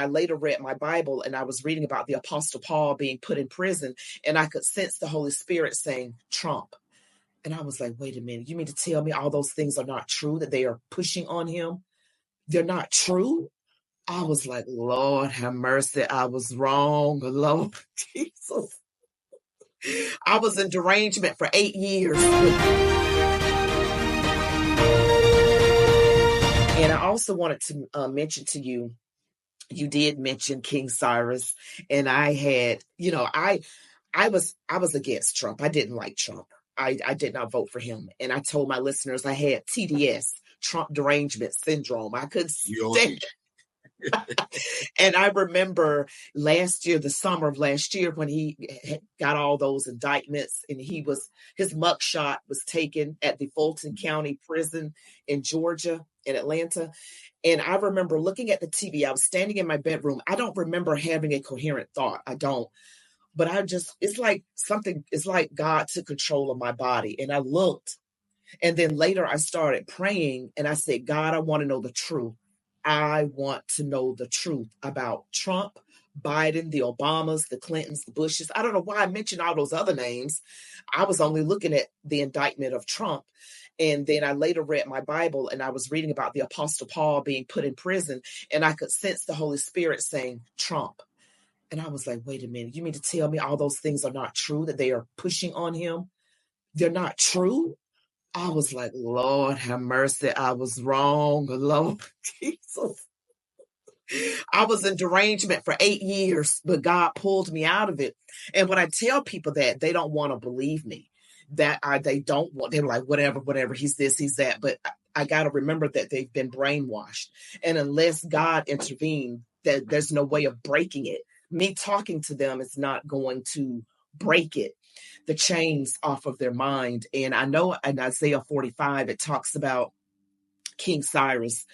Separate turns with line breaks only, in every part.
I later read my Bible and I was reading about the Apostle Paul being put in prison, and I could sense the Holy Spirit saying Trump. And I was like, wait a minute, you mean to tell me all those things are not true, that they are pushing on him? They're not true? I was like, Lord have mercy, I was wrong, Lord Jesus. I was in derangement for 8 years. And I also wanted to mention to you, you did mention King Cyrus, and I had, I was against Trump. I didn't like Trump. I did not vote for him. And I told my listeners I had TDS, Trump derangement syndrome. I couldn't stand it. And I remember last year, the summer of last year, when he got all those indictments, and his mugshot was taken at the Fulton County Prison in Georgia, in Atlanta. And I remember looking at the TV. I was standing in my bedroom. I don't remember having a coherent thought. I don't. But it's like God took control of my body. And I looked. And then later I started praying, and I said, God, I want to know the truth. I want to know the truth about Trump, Biden, the Obamas, the Clintons, the Bushes. I don't know why I mentioned all those other names. I was only looking at the indictment of Trump. And then I later read my Bible, and I was reading about the Apostle Paul being put in prison, and I could sense the Holy Spirit saying Trump. And I was like, wait a minute, you mean to tell me all those things are not true, that they are pushing on him? They're not true? I was like, Lord have mercy, I was wrong, Lord Jesus. I was in derangement for 8 years, but God pulled me out of it. And when I tell people that, they don't want to believe me. They're like, whatever, he's this, he's that. But I got to remember that they've been brainwashed. And unless God intervened, there's no way of breaking it. Me talking to them is not going to break it, the chains off of their mind. And I know in Isaiah 45, it talks about King Cyrus.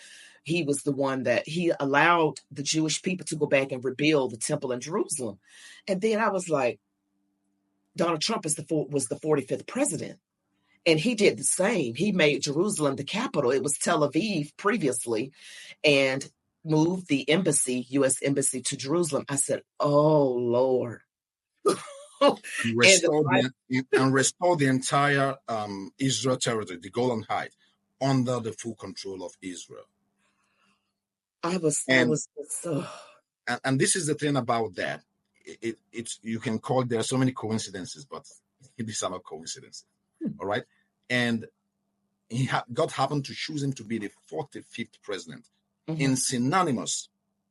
He was the one that he allowed the Jewish people to go back and rebuild the temple in Jerusalem. And then I was like, Donald Trump was the 45th president. And he did the same. He made Jerusalem the capital. It was Tel Aviv previously, and moved the U.S. embassy to Jerusalem. I said, oh, Lord.
and restore the entire Israel territory, the Golan Heights, under the full control of Israel.
And
this is the thing about that. It's you can call, there are so many coincidences, but these are not coincidences. All right. And God happened to choose him to be the 45th president, in synonymous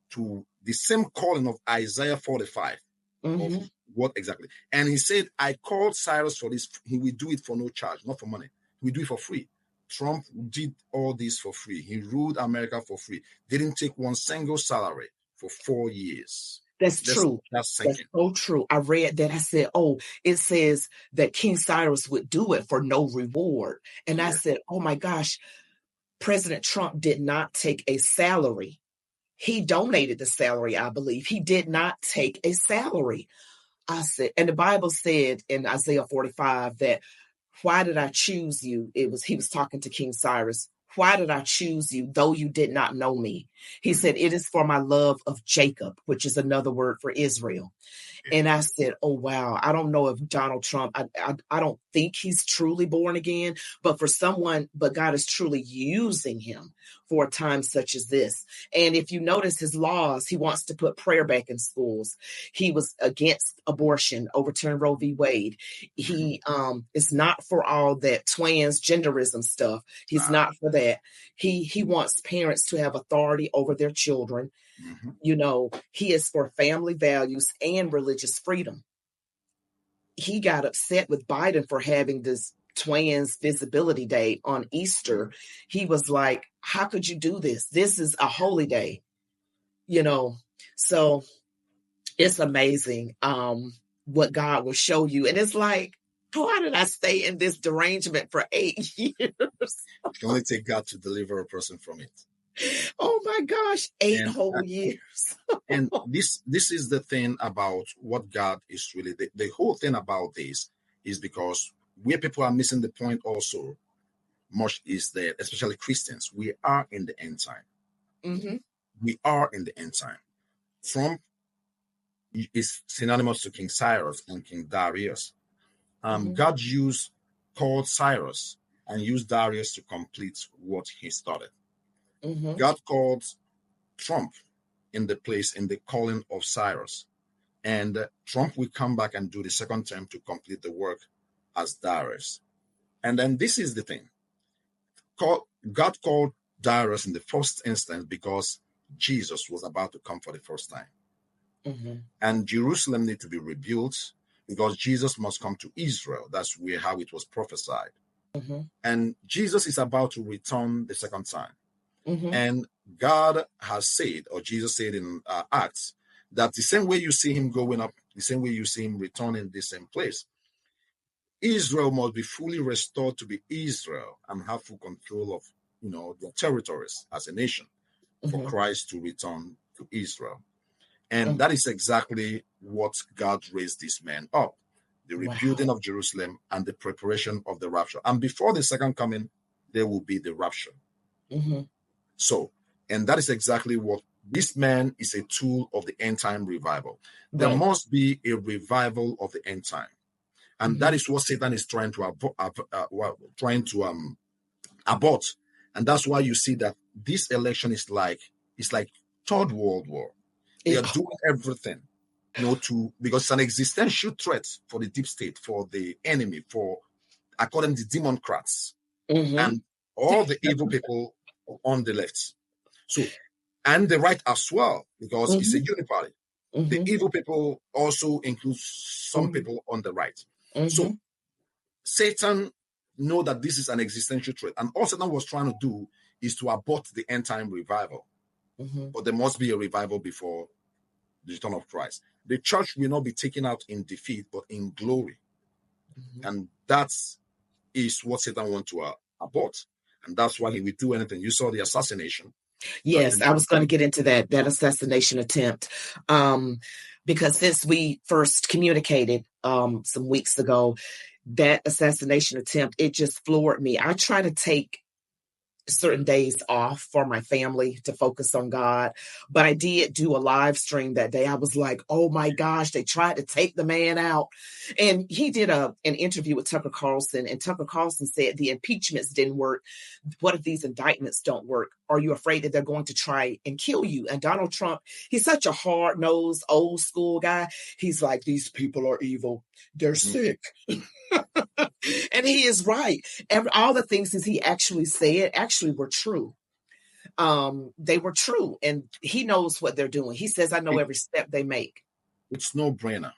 to the same calling of Isaiah 45. Of what exactly? And he said, I called Cyrus for this. He will do it for no charge, not for money. He will do it for free. Trump did all this for free. He ruled America for free. Didn't take one single salary for 4 years.
That's true. That's so true. I read that. I said, it says that King Cyrus would do it for no reward. And I said, oh my gosh, President Trump did not take a salary. He donated the salary, I believe. He did not take a salary. I said, and the Bible said in Isaiah 45 that, why did I choose you? He was talking to King Cyrus. Why did I choose you, though you did not know me? He said, it is for my love of Jacob, which is another word for Israel. And I said, oh, wow. I don't know if Donald Trump, I don't think he's truly born again, but God is truly using him for a time such as this. And if you notice his laws, he wants to put prayer back in schools. He was against abortion, overturned Roe v. Wade. He is not for all that transgenderism stuff. He's not for that. He wants parents to have authority over their children. He is for family values and religious freedom. He got upset with Biden for having this Trans Visibility Day on Easter. He was like, how could you do this? This is a holy day, So it's amazing what God will show you. And it's like, why did I stay in this derangement for 8 years?
It can only take God to deliver a person from it.
Oh my gosh, 8 whole years.
And this is the thing about what God is really, the whole thing about this is because where people are missing the point also much is that, especially Christians, we are in the end time. We are in the end time. Trump is synonymous to King Cyrus and King Darius. God called Cyrus and used Darius to complete what he started. God called Trump in the calling of Cyrus. And Trump will come back and do the second term to complete the work as Darius. And then this is the thing. God called Darius in the first instance because Jesus was about to come for the first time. And Jerusalem needed to be rebuilt because Jesus must come to Israel. That's how it was prophesied. And Jesus is about to return the second time. And God has said, or Jesus said in Acts, that the same way you see him going up, the same way you see him returning the same place, Israel must be fully restored to be Israel and have full control of, their territories as a nation for Christ to return to Israel. And that is exactly what God raised this man up, the rebuilding of Jerusalem and the preparation of the rapture. And before the second coming, there will be the rapture. So, and that is exactly what this man is, a tool of the end time revival. There must be a revival of the end time. And that is what Satan is trying to abort. And that's why you see that this election is like Third World War. They are doing everything, because it's an existential threat for the deep state, for the enemy, according to Democrats and all the evil people on the left. So, and the right as well, because it's a uniparty. The evil people also include some people on the right. So Satan know that this is an existential threat. And all Satan was trying to do is to abort the end time revival. But there must be a revival before the return of Christ. The church will not be taken out in defeat, but in glory. And that is what Satan wants to abort. And that's why he will do anything. You saw the assassination.
Yes, I was going to get into that assassination attempt. Because since we first communicated some weeks ago, that assassination attempt, it just floored me. I try to take certain days off for my family to focus on God. But I did do a live stream that day. I was like, oh my gosh, they tried to take the man out. And he did an interview with Tucker Carlson, and Tucker Carlson said the impeachments didn't work. What if these indictments don't work? Are you afraid that they're going to try and kill you? And Donald Trump, he's such a hard-nosed, old school guy. He's like, these people are evil. They're sick. And he is right. All the things that he actually said actually were true. They were true. And he knows what they're doing. He says, I know every step they make. It's
no brainer.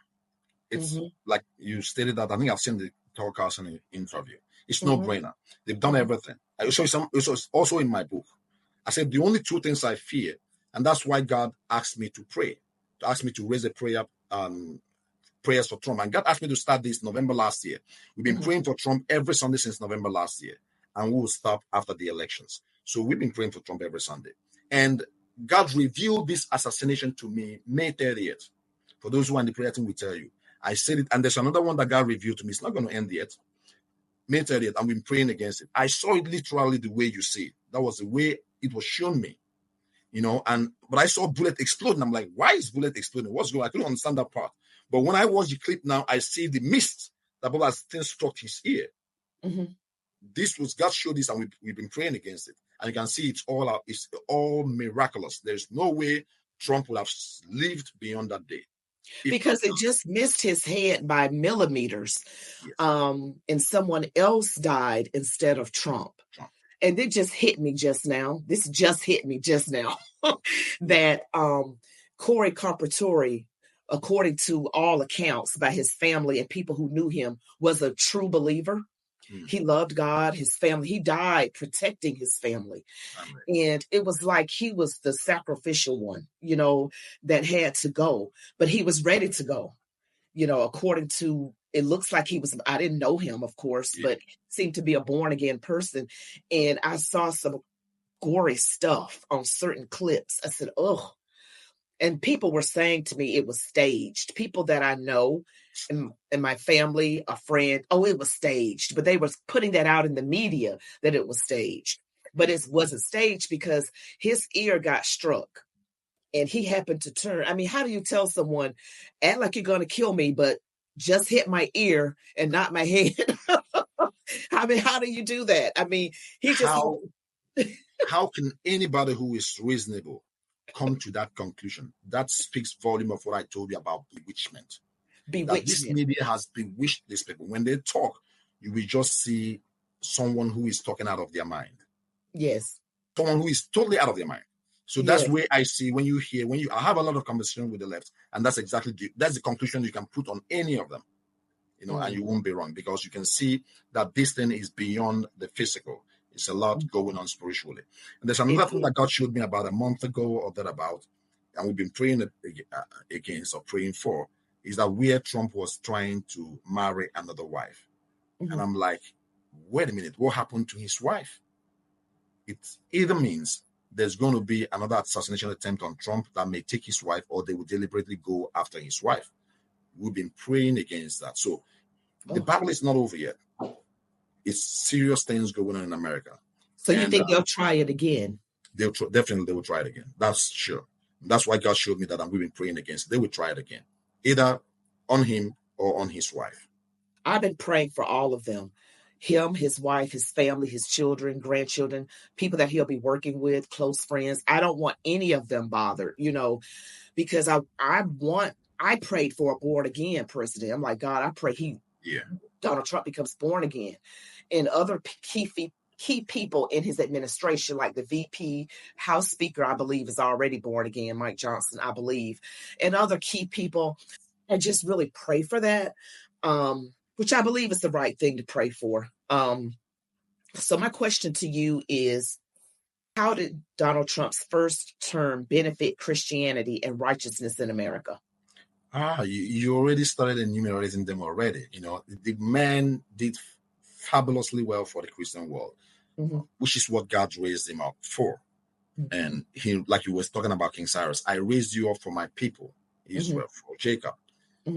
It's like you stated that. I think I've seen the Tucker Carlson interview. It's no brainer. They've done everything. It's also in my book. I said, the only two things I fear, and that's why God asked me to pray, to raise a prayers for Trump. And God asked me to start this November last year. We've been praying for Trump every Sunday since November last year, and we will stop after the elections. So we've been praying for Trump every Sunday. And God revealed this assassination to me May 30th. For those who are in the prayer team, we tell you. I said it, and there's another one that God revealed to me. It's not going to end yet. May 30th, I've been praying against it. I saw it literally the way you see it. That was the way it was shown me. But I saw bullet exploding. I'm like, why is bullet exploding? What's going on? I couldn't understand that part. But when I watch the clip now, I see the mist that has struck his ear. This was God showed this, and we've been praying against it. And you can see it's all out. It's all miraculous. There's no way Trump would have lived beyond that day. Because it just missed his head by millimeters. Yes. And someone else died instead of Trump. And it just hit me just now. This just hit me just now that Corey Carpatore, according to all accounts by his family and people who knew him, was a true believer. He loved God, his family. He died protecting his family. And it was like he was the sacrificial one, that had to go. But he was ready to go, according to, it looks like he was, I didn't know him, of course, but seemed to be a born again person. And I saw some gory stuff on certain clips. I said, oh. And people were saying to me it was staged. People that I know and my family, a friend, it was staged. But they were putting that out in the media that it was staged. But it wasn't staged because his ear got struck.
and he happened to turn. I mean, how do you tell someone, act like you're going to kill me, but just hit my ear and not my head? I mean, how do you do that? I mean, he just
how can anybody who is reasonable come to that conclusion? That speaks volume of what I told you about bewitchment. That this media has bewitched these people. When they talk, you will just see someone who is talking out of their mind.
Yes.
Someone who is totally out of their mind. So that's where I see I have a lot of conversation with the left, and that's exactly that's the conclusion you can put on any of them, and you won't be wrong, because you can see that this thing is beyond the physical. It's a lot going on spiritually. And there's another thing that God showed me about a month ago or thereabout, and we've been praying against or praying for, is that where Trump was trying to marry another wife. And I'm like, wait a minute, what happened to his wife? It either means there's going to be another assassination attempt on Trump that may take his wife, or they will deliberately go after his wife. We've been praying against that. So the battle is not over yet. It's serious things going on in America.
So you think they'll try it again?
Definitely they will try it again. That's sure. That's why God showed me that, and we've been praying against it. They will try it again, either on him or on his wife.
I've been praying for all of them. Him, his wife, his family, his children, grandchildren, people that he'll be working with, close friends. I don't want any of them bothered, because I prayed for a born again president. I'm like, God, I pray Donald Trump becomes born again. And other key people in his administration, like the VP, House Speaker, I believe, is already born again, Mike Johnson, I believe, and other key people. I just really pray for that. Which I believe is the right thing to pray for. So my question to you is, how did Donald Trump's first term benefit Christianity and righteousness in America?
You already started enumerating them already. The man did fabulously well for the Christian world, which is what God raised him up for. And he, like you was talking about King Cyrus, I raised you up for my people, Israel, for Jacob.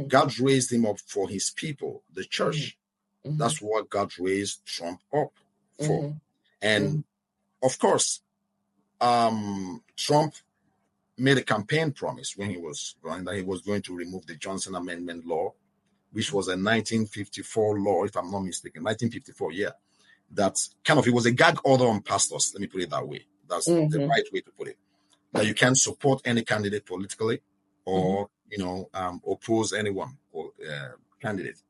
God raised him up for his people, the church. That's what God raised Trump up for. And of course, Trump made a campaign promise when he was running that he was going to remove the Johnson Amendment law, which was a 1954 law, if I'm not mistaken, 1954, That kind of, it was a gag order on pastors. Let me put it that way. That's the right way to put it. That you can't support any candidate politically or, oppose anyone or candidate.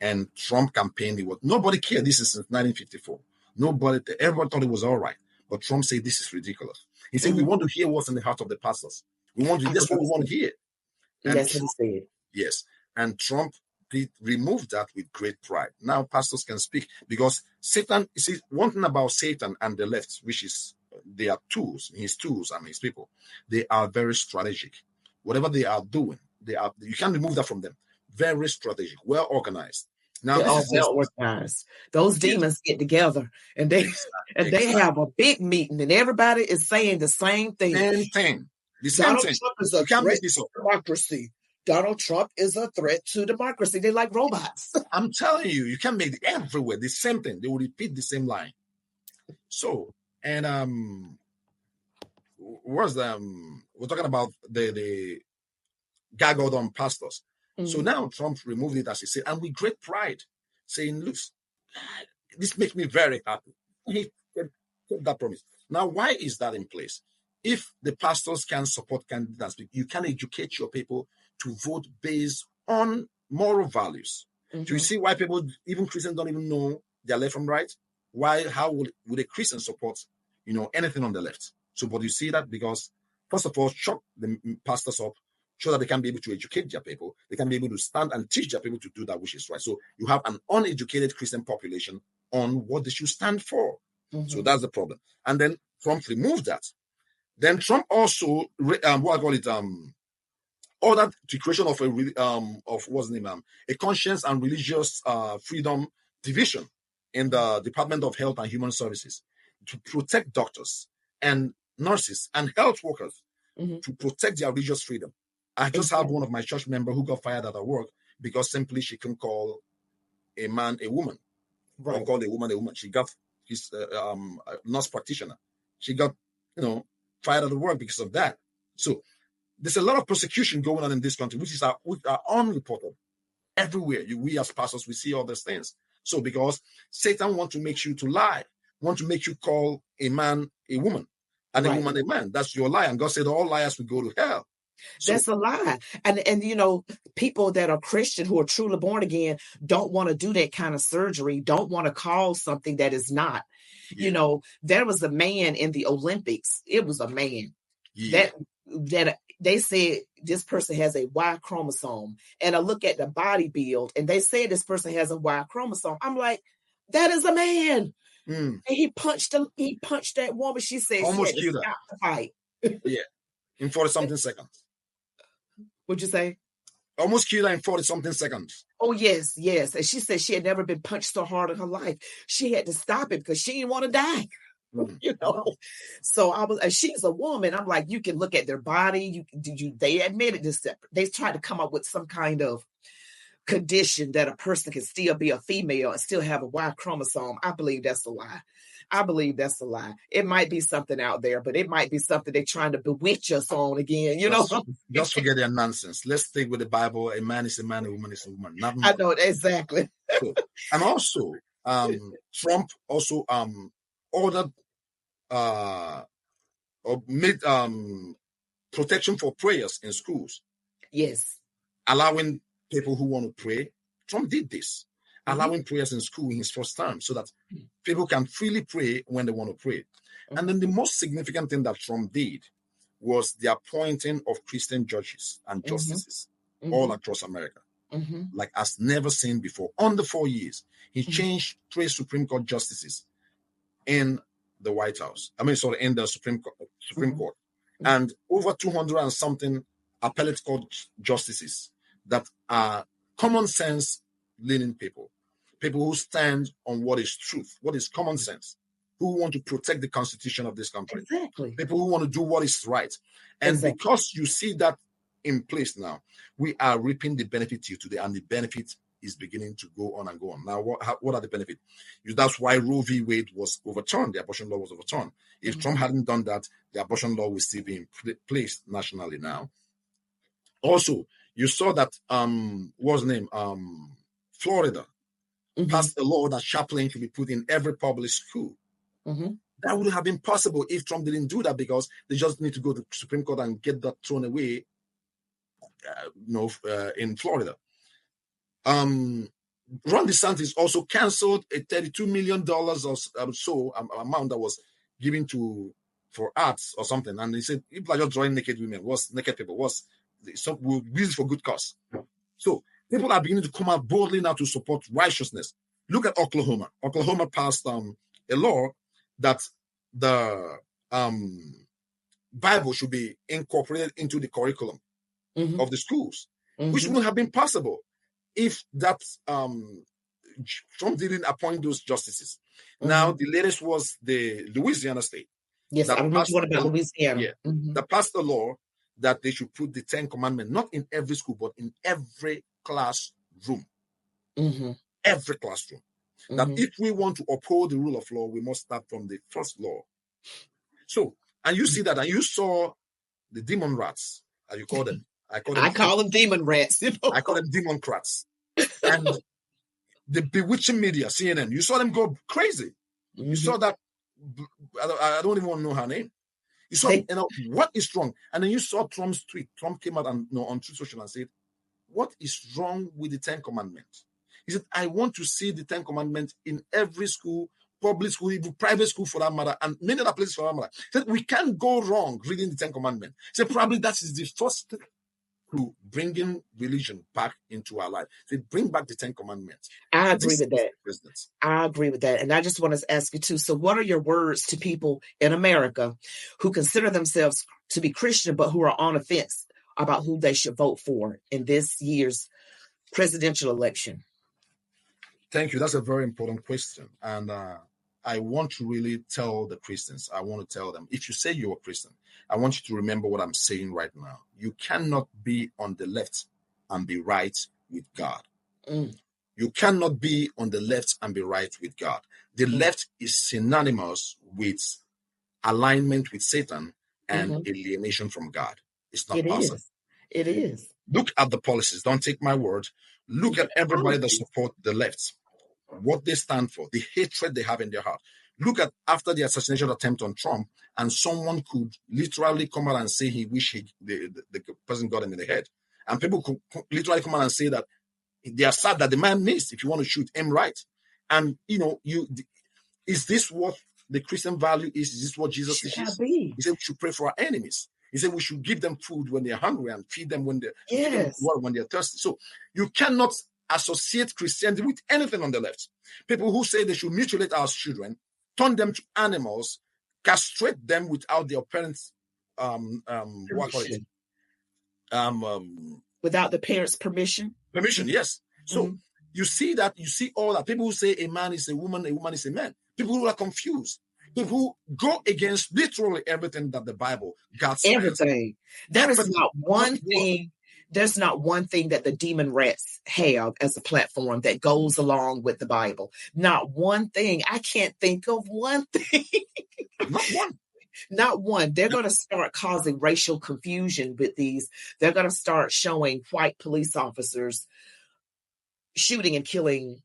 And Trump campaigned, nobody cared. This is since 1954. Everyone thought it was all right. But Trump said, this is ridiculous. He said, we want to hear what's in the heart of the pastors. That's what we want to hear. And
that's what he said.
Yes. And Trump removed that with great pride. Now pastors can speak, because Satan, you see, one thing about Satan and the left, which is they are tools, his people, they are very strategic. Whatever they are doing, you can't remove that from them. Very strategic, well organized. Now
they're all well organized. Those demons get together and they have a big meeting, and everybody is saying the same thing. Donald Trump is a threat to democracy. Donald Trump is a threat to democracy. They're like robots.
I'm telling you, you can make it everywhere the same thing. They will repeat the same line. So, and we're talking about the gag order on pastors. So now Trump removed it, as he said, and with great pride, saying, look, this makes me very happy. He kept that promise. Now, why is that in place? If the pastors can support candidates, you can educate your people to vote based on moral values. Do you see why people, even Christians, don't even know their left from right? How would a Christian support, anything on the left? So, but you see that because, first of all, shock the pastors up, so that they can be able to educate their people. They can be able to stand and teach their people to do that which is right. So you have an uneducated Christian population on what they should stand for. So that's the problem. And then Trump removed that. Then Trump also, ordered the creation of a conscience and religious freedom division in the Department of Health and Human Services to protect doctors and nurses and health workers, to protect their religious freedom. I just had one of my church members who got fired at her work because simply she couldn't call a man a woman, or call a woman a woman. She got his nurse practitioner. She got, fired at the work because of that. So there's a lot of persecution going on in this country, which are unreported everywhere. We as pastors, we see all these things. So because Satan wants to make you to lie, want to make you call a man a woman, and a woman a man. That's your lie. And God said all liars will go to hell. So,
that's a lie. And you know, people that are Christian who are truly born again don't want to do that kind of surgery, don't want to call something that is not. Yeah. You know, there was a man in the Olympics. It was a man that they said this person has a Y chromosome. And I look at the body build and they said this person has a Y chromosome. I'm like, that is a man. And he punched that woman. She said
almost
she had to stop the fight.
Yeah. In 40-something seconds.
What'd you say?
Almost killed her in 40-something seconds.
Oh, yes. And she said she had never been punched so hard in her life. She had to stop it because she didn't want to die. You know? So she's a woman. I'm like, you can look at their body. They admitted this. They tried to come up with some kind of condition that a person can still be a female and still have a Y chromosome. I believe that's a lie. It might be something out there, but it might be something they're trying to bewitch us on again. You know,
just forget their nonsense. Let's stick with the Bible. A man is a man, a woman is a woman.
I know exactly.
So, and also, Trump also ordered or made protection for prayers in schools.
Yes,
allowing people who want to pray. Trump did this. Allowing prayers in school in his first term so that people can freely pray when they want to pray. And then the most significant thing that Trump did was the appointing of Christian judges and justices all across America, like as never seen before. Under 4 years, he changed 3 Supreme Court justices in the White House. In the Supreme Court. And over 200 and something appellate court justices that are common sense leaning people who stand on what is truth, what is common sense, who want to protect the Constitution of this country.
Exactly.
People who want to do what is right. And because you see that in place now, we are reaping the benefit to you today, and the benefit is beginning to go on and go on. Now, what are the benefits? That's why Roe v. Wade was overturned. The abortion law was overturned. If Trump hadn't done that, the abortion law would still be in place nationally now. Also, you saw that, what's the name? Florida passed a law that chaplain should be put in every public school. That would have been possible if Trump didn't do that, because they just need to go to the Supreme Court and get that thrown away, in Florida. Ron DeSantis also canceled a $32 million or so amount that was given for arts or something. And he said, people are just drawing naked women. Naked people? We'll use it for good cause. So people are beginning to come out boldly now to support righteousness. Look at Oklahoma. Oklahoma passed a law that the Bible should be incorporated into the curriculum of the schools, which wouldn't have been possible if that Trump didn't appoint those justices. Now, the latest was the Louisiana state.
Yes, I remember what about Louisiana.
Yeah, that passed a law that they should put the 10 Commandments not in every school, but in every classroom. Every classroom. That if we want to uphold the rule of law, we must start from the first law. So, and you see that, and you saw the demon rats, as you call them. I
call them demon rats.
I call them democrats. And the bewitching media, CNN, you saw them go crazy. You saw that, I don't even want to know her name. You saw, what is wrong? And then you saw Trump's tweet. Trump came out on Truth Social and said, what is wrong with the 10 Commandments? He said, I want to see the 10 Commandments in every school, public school, even private school for that matter, and many other places for that matter. He said, we can't go wrong reading the 10 Commandments. He said, probably that is the first step to bringing religion back into our life. They bring back the 10 Commandments.
I agree with that. I agree with that. And I just want to ask you too, so what are your words to people in America who consider themselves to be Christian, but who are on the fence about who they should vote for in this year's presidential election?
Thank you. That's a very important question. And I want to really tell the Christians, I want to tell them, if you say you're a Christian, I want you to remember what I'm saying right now. You cannot be on the left and be right with God. You cannot be on the left and be right with God. The left is synonymous with alignment with Satan and alienation from God. It's not
It
possible.
is. It is.
Look at the policies. Don't take my word. Look at everybody that support the left, what they stand for, the hatred they have in their heart. Look at after the assassination attempt on Trump, and someone could literally come out and say he wish the person got him in the head. And people could literally come out and say that they are sad that the man missed. If you want to shoot him right. And, is this what the Christian value is? Is this what Jesus teaches? He said we should pray for our enemies. He said we should give them food when they're hungry and feed them when they're water when they're thirsty. So you cannot associate Christianity with anything on the left. People who say they should mutilate our children, turn them to animals, castrate them without their parents'
without the parents' permission.
Permission, yes. So you see all that. People who say a man is a woman is a man. People who are confused. People who go against literally everything that the Bible got.
Everything. There's not one thing that the demon rats have as a platform that goes along with the Bible. Not one thing. I can't think of one thing.
Not one.
Not one. They're going to start causing racial confusion with these. They're going to start showing white police officers shooting and killing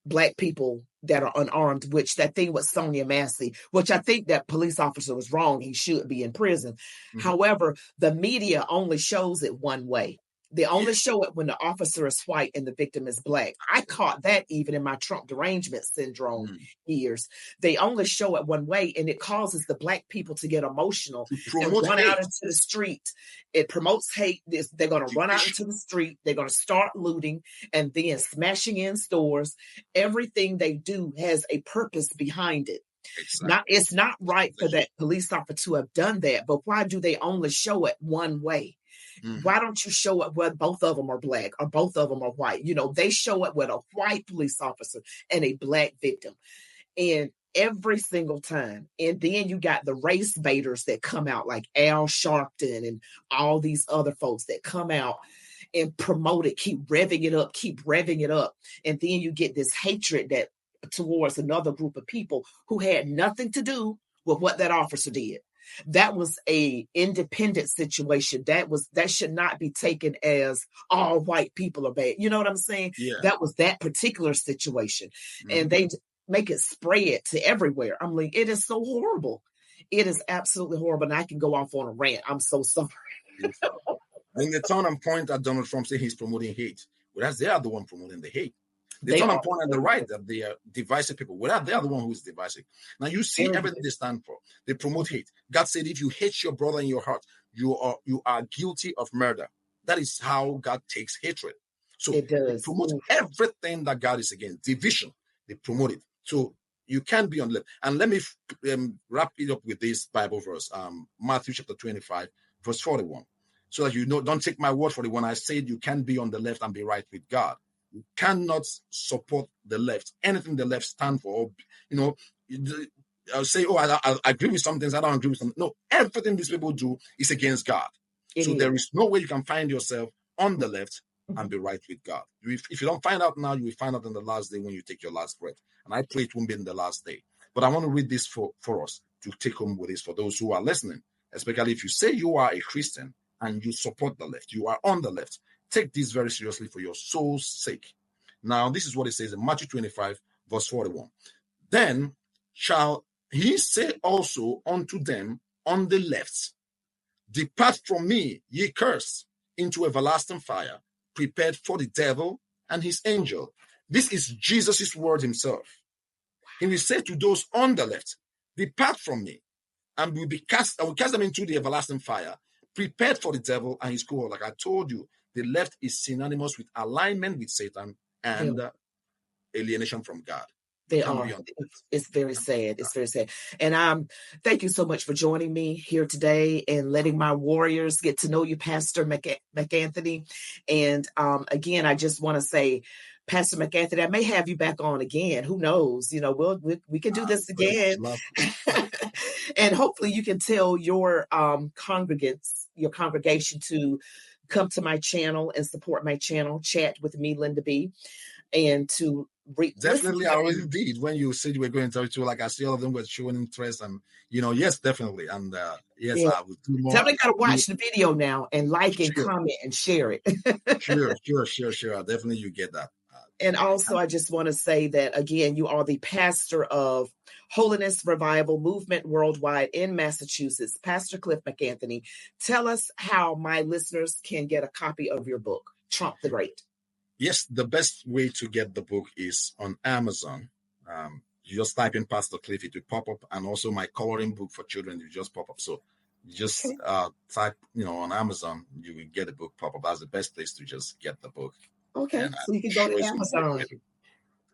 Black people that are unarmed, which that thing with Sonia Massey, which I think that police officer was wrong. He should be in prison. However, the media only shows it one way. They only show it when the officer is white and the victim is Black. I caught that even in my Trump derangement syndrome years. They only show it one way, and it causes the Black people to get emotional and run out into the street. It promotes hate. They're going to run out into the street. They're going to start looting and then smashing in stores. Everything they do has a purpose behind it. Exactly. It's not right for that police officer to have done that, but why do they only show it one way? Why don't you show it where both of them are Black or both of them are white? They show it with a white police officer and a Black victim. And every single time. And then you got the race baiters that come out like Al Sharpton and all these other folks that come out and promote it, keep revving it up. And then you get this hatred that towards another group of people who had nothing to do with what that officer did. That was a independent situation. That should not be taken as all white people are bad. You know what I'm saying? Yeah. That was that particular situation. And they make it spread to everywhere. I'm like, it is so horrible. It is absolutely horrible. And I can go off on a rant. I'm so sorry.
And they turn and point at Donald Trump saying he's promoting hate. Whereas they are the one promoting the hate. They turn and point at the right that they are divisive people. Whereas they are the one who is divisive. Now you see everything they stand for. They promote hate. God said, if you hate your brother in your heart, you are guilty of murder. That is how God takes hatred. So they promote everything that God is against. Division. They promote it. So you can be on the left. And let me wrap it up with this Bible verse, Matthew chapter 25, verse 41. So that you know, don't take my word for it when I said you can be on the left and be right with God. You cannot support the left. Anything the left stand for, I'll say, I agree with some things, I don't agree with some. No, everything these people do is against God. There is no way you can find yourself on the left and be right with God. If you don't find out now, you will find out on the last day when you take your last breath. And I pray it won't be in the last day. But I want to read this for us to take home with this for those who are listening, especially if you say you are a Christian and you support the left, you are on the left. Take this very seriously for your soul's sake. Now, this is what it says in Matthew 25, verse 41. Then shall he say also unto them on the left, depart from me, ye cursed, into everlasting fire, prepared for the devil and his angel. This is Jesus' word himself. He will say to those on the left, depart from me, and I will cast them into the everlasting fire, prepared for the devil and his cohort. Like I told you, the left is synonymous with alignment with Satan and alienation from God.
They are. It's very sad. It's very sad. And thank you so much for joining me here today and letting my warriors get to know you, Pastor McAnthony. And again, I just want to say, Pastor McAnthony, I may have you back on again. Who knows? We can do this again. And hopefully you can tell your congregation to come to my channel and support my channel, Chat with Me, Linda B, and to
Definitely, I already did. When you said you were going to, like, I see all of them were showing interest, and yes, definitely, and yes, I will do more.
Definitely got to watch the video now and like and comment and share it.
Sure. Definitely, you get that.
And also, I just want to say that, again, you are the pastor of Holiness Revival Movement Worldwide in Massachusetts, Pastor Cliff McAnthony. Tell us how my listeners can get a copy of your book, Trump the Great.
Yes, the best way to get the book is on Amazon. You just type in Pastor Cliff, it will pop up, and also my coloring book for children, you just pop up. So you just type, on Amazon, you will get the book pop up. That's the best place to just get the book.
Okay, so you can go to Amazon.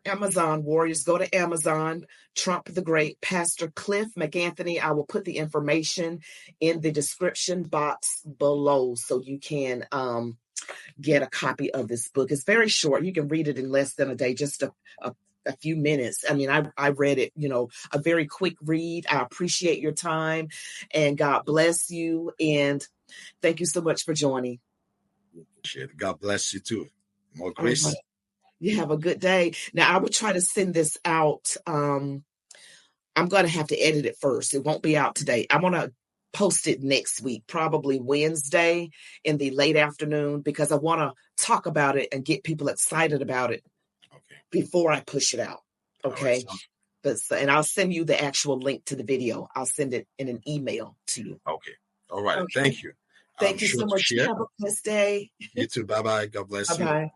Amazon Warriors, go to Amazon, Trump the Great, Pastor Cliff McAnthony. I will put the information in the description box below so you can get a copy of this book. It's very short. You can read it in less than a day, just a few minutes. I mean, I read it, a very quick read. I appreciate your time, and God bless you. And thank you so much for joining.
God bless you too. More grace.
You have a good day. Now, I will try to send this out. I'm going to have to edit it first. It won't be out today. I want to post it next week, probably Wednesday in the late afternoon, because I want to talk about it and get people excited about it before I push it out. Okay. Right, and I'll send you the actual link to the video. I'll send it in an email to you.
Okay. All right. Okay. Thank you.
Thank you so much. Have a blessed day.
You too. Bye-bye. God bless you.
Bye-bye.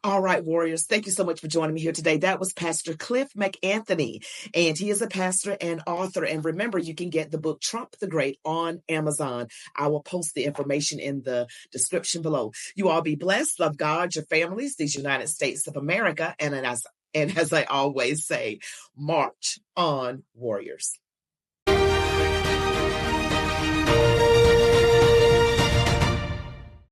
All right, Warriors. Thank you so much for joining me here today. That was Pastor Cliff McAnthony, and he is a pastor and author. And remember, you can get the book Trump the Great on Amazon. I will post the information in the description below. You all be blessed. Love God, your families, these United States of America. And as I always say, march on, Warriors.